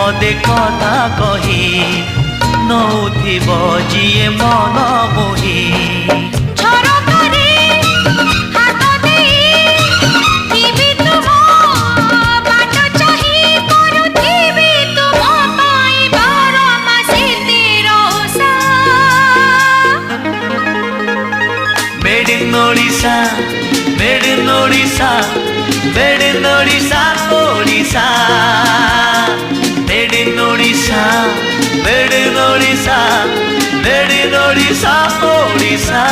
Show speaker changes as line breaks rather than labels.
पदे कथा कही नौथिब जिए मन मोही Made in Odisha, made in Odisha, made in Odisha, Odisha. Made in Odisha, made in Odisha, made in Odisha, Odisha.